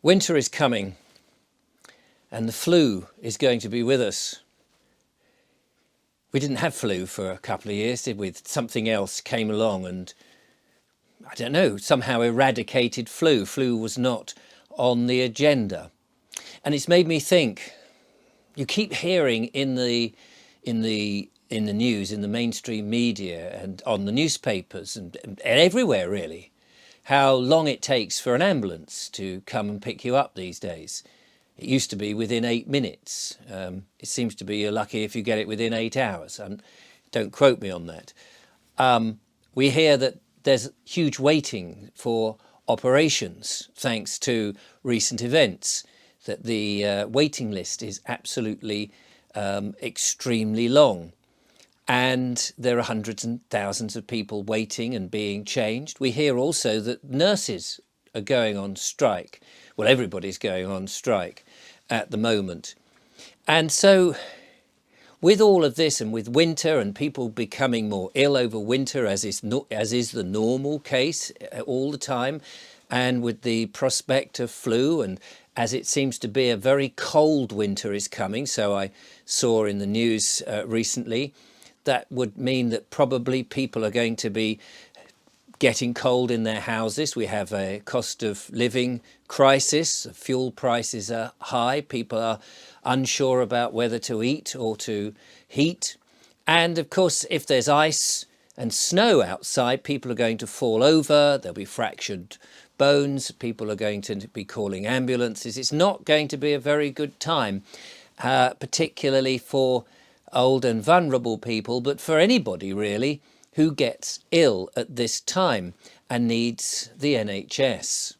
Winter is coming and the flu is going to be with us. We didn't have flu for a couple of years, did we? Something else came along and, I don't know, somehow eradicated flu. Flu was not on the agenda. And it's made me think, you keep hearing in the news, in the mainstream media and on the newspapers and everywhere really, how long it takes for an ambulance to come and pick you up these days. It used to be within 8 minutes. It seems to be you're lucky if you get it within 8 hours. Don't quote me on that. We hear that there's huge waiting for operations thanks to recent events, that the waiting list is absolutely extremely long. And there are hundreds and thousands of people waiting and being changed. We hear also that nurses are going on strike. Well, everybody's going on strike at the moment. And so with all of this and with winter and people becoming more ill over winter, as is the normal case all the time, and with the prospect of flu, and as it seems to be a very cold winter is coming, so I saw in the news recently, that would mean that probably people are going to be getting cold in their houses. We have a cost of living crisis. Fuel prices are high. People are unsure about whether to eat or to heat. And of course, if there's ice and snow outside, people are going to fall over. There'll be fractured bones. People are going to be calling ambulances. It's not going to be a very good time, particularly for old and vulnerable people, but for anybody really who gets ill at this time and needs the NHS.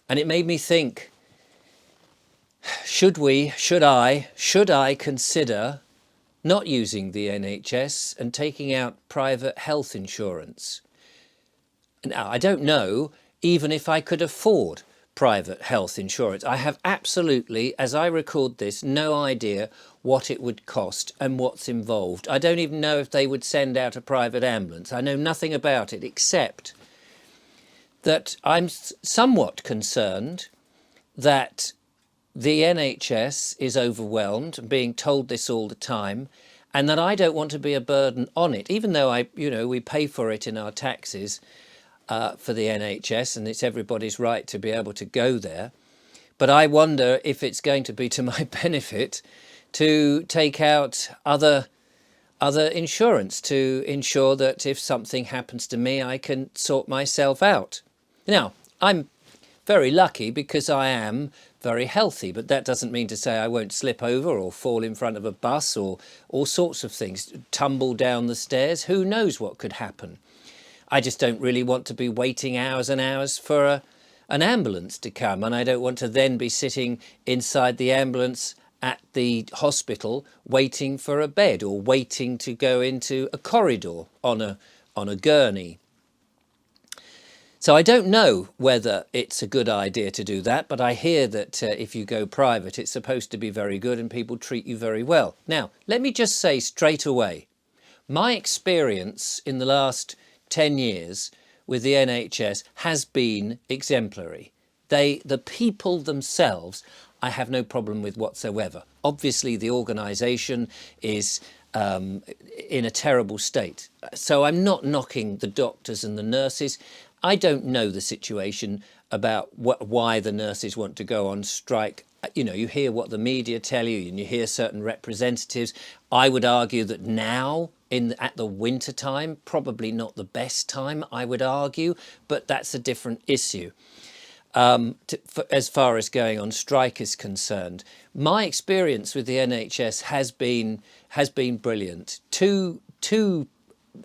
And it made me think, should I consider not using the NHS and taking out private health insurance? Now, I don't know even if I could afford private health insurance. I have absolutely, as I record this, no idea what it would cost and what's involved. I don't even know if they would send out a private ambulance. I know nothing about it, except that I'm somewhat concerned that the NHS is overwhelmed and being told this all the time, and that I don't want to be a burden on it, even though we pay for it in our taxes for the NHS, and it's everybody's right to be able to go there. But I wonder if it's going to be to my benefit to take out other insurance to ensure that if something happens to me, I can sort myself out. Now, I'm very lucky because I am very healthy, but that doesn't mean to say I won't slip over or fall in front of a bus or all sorts of things, tumble down the stairs. Who knows what could happen? I just don't really want to be waiting hours and hours for an ambulance to come, and I don't want to then be sitting inside the ambulance at the hospital waiting for a bed or waiting to go into a corridor on a gurney. So I don't know whether it's a good idea to do that, but I hear that if you go private, it's supposed to be very good and people treat you very well. Now, let me just say straight away, my experience in the last 10 years with the NHS has been exemplary. The people themselves, I have no problem with whatsoever. Obviously, the organisation is in a terrible state. So I'm not knocking the doctors and the nurses. I don't know the situation about why the nurses want to go on strike. You hear what the media tell you and you hear certain representatives. I would argue that now, at the winter time, probably not the best time, I would argue, but that's a different issue. As far as going on strike is concerned, my experience with the NHS has been brilliant. Two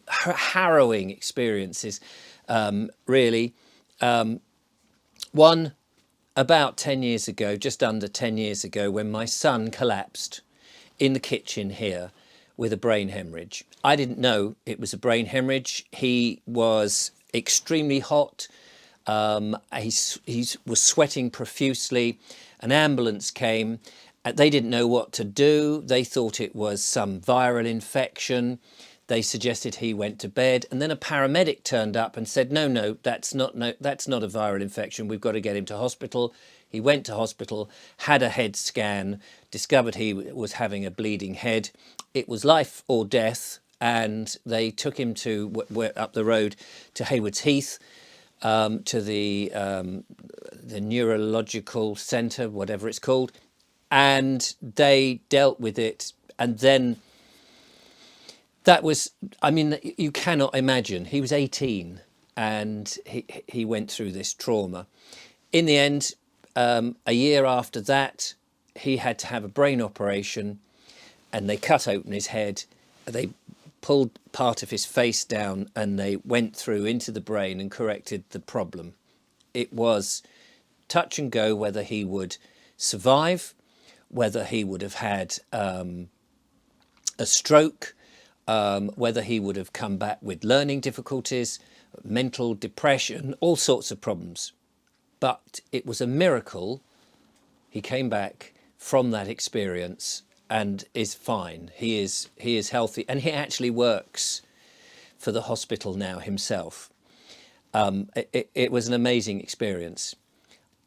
harrowing experiences, really. One about 10 years ago, just under 10 years ago, when my son collapsed in the kitchen here with a brain hemorrhage. I didn't know it was a brain hemorrhage. He was extremely hot. He was sweating profusely. An ambulance came. They didn't know what to do. They thought it was some viral infection. They suggested he went to bed, and then a paramedic turned up and said, no, that's not a viral infection. We've got to get him to hospital. He went to hospital, had a head scan, discovered he was having a bleeding head. It was life or death, and they took him to up the road to Haywards Heath, to the neurological centre, whatever it's called, and they dealt with it. And then that was, I mean, you cannot imagine. He was 18 and he went through this trauma. In the end, a year after that, he had to have a brain operation, and they cut open his head. They pulled part of his face down and they went through into the brain and corrected the problem. It was touch and go whether he would survive, whether he would have had a stroke, whether he would have come back with learning difficulties, mental depression, all sorts of problems. But it was a miracle. He came back from that experience and is fine. He is healthy, and he actually works for the hospital now himself. It was an amazing experience.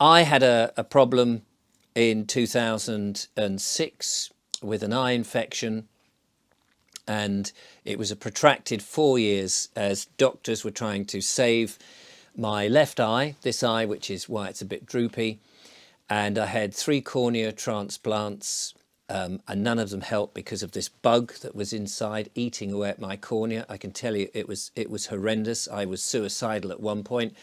I had a problem in 2006 with an eye infection, and it was a protracted 4 years as doctors were trying to save my left eye, this eye, which is why it's a bit droopy. And I had 3 cornea transplants, and none of them helped because of this bug that was inside eating away at my cornea. I can tell you it was horrendous. I was suicidal at one point.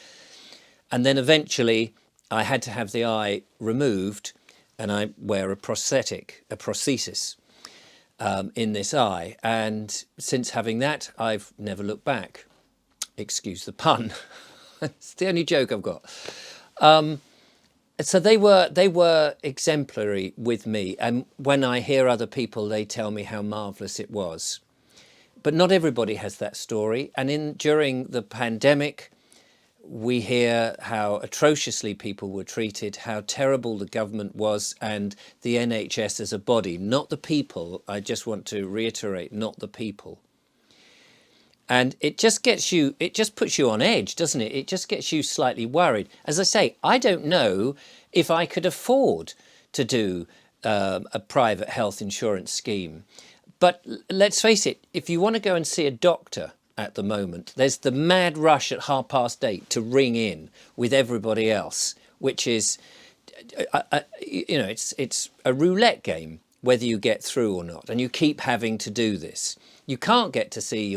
And then eventually I had to have the eye removed, and I wear a prosthesis in this eye. And since having that, I've never looked back. Excuse the pun. It's the only joke I've got. So they were exemplary with me. And when I hear other people, they tell me how marvellous it was. But not everybody has that story. And during the pandemic, we hear how atrociously people were treated, how terrible the government was, and the NHS as a body, not the people. I just want to reiterate, not the people. And it just puts you on edge, doesn't it? It just gets you slightly worried. As I say, I don't know if I could afford to do a private health insurance scheme. But let's face it, if you want to go and see a doctor at the moment, there's the mad rush at 8:30 to ring in with everybody else, which is, it's a roulette game, whether you get through or not. And you keep having to do this. You can't get to see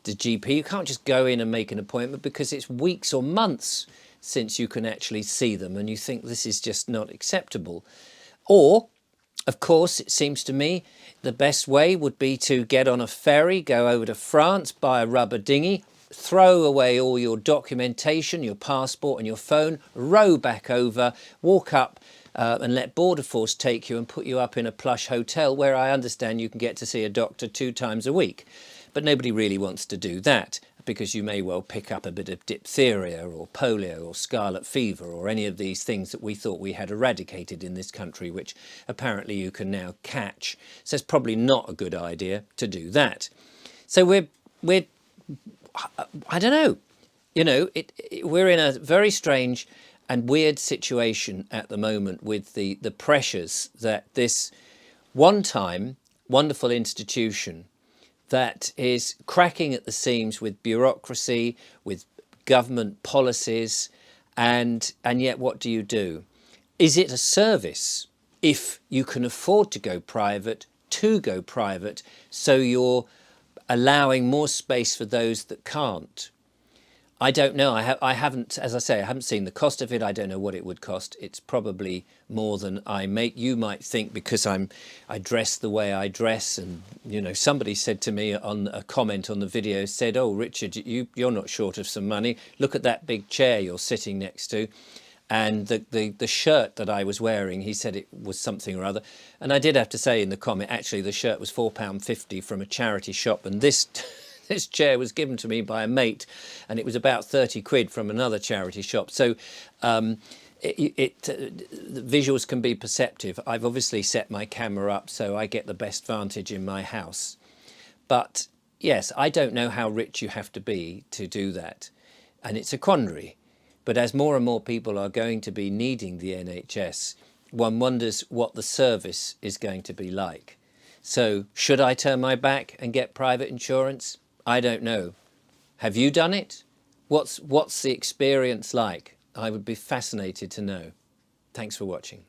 the GP. You can't just go in and make an appointment because it's weeks or months since you can actually see them, and you think this is just not acceptable. Or, of course, it seems to me the best way would be to get on a ferry, go over to France, buy a rubber dinghy, throw away all your documentation, your passport and your phone, row back over, walk up and let Border Force take you and put you up in a plush hotel where I understand you can get to see a doctor 2 times a week. But nobody really wants to do that because you may well pick up a bit of diphtheria or polio or scarlet fever or any of these things that we thought we had eradicated in this country, which apparently you can now catch. So it's probably not a good idea to do that. So we're I don't know, we're in a very strange and weird situation at the moment with the pressures that this one-time wonderful institution that is cracking at the seams with bureaucracy, with government policies, and yet what do? Is it a service if you can afford to go private, so you're allowing more space for those that can't? I don't know. I haven't, as I say, I haven't seen the cost of it. I don't know what it would cost. It's probably more than I make. You might think because I dress the way I dress, and somebody said to me on a comment on the video, said, "Oh, Richard, you're not short of some money. Look at that big chair you're sitting next to." And the shirt that I was wearing, he said it was something or other. And I did have to say in the comment, actually, the shirt was £4.50 from a charity shop, and this chair was given to me by a mate, and it was about 30 quid from another charity shop. So the visuals can be perceptive. I've obviously set my camera up so I get the best vantage in my house. But yes, I don't know how rich you have to be to do that. And it's a quandary. But as more and more people are going to be needing the NHS, one wonders what the service is going to be like. So should I turn my back and get private insurance? I don't know. Have you done it? What's the experience like? I would be fascinated to know. Thanks for watching.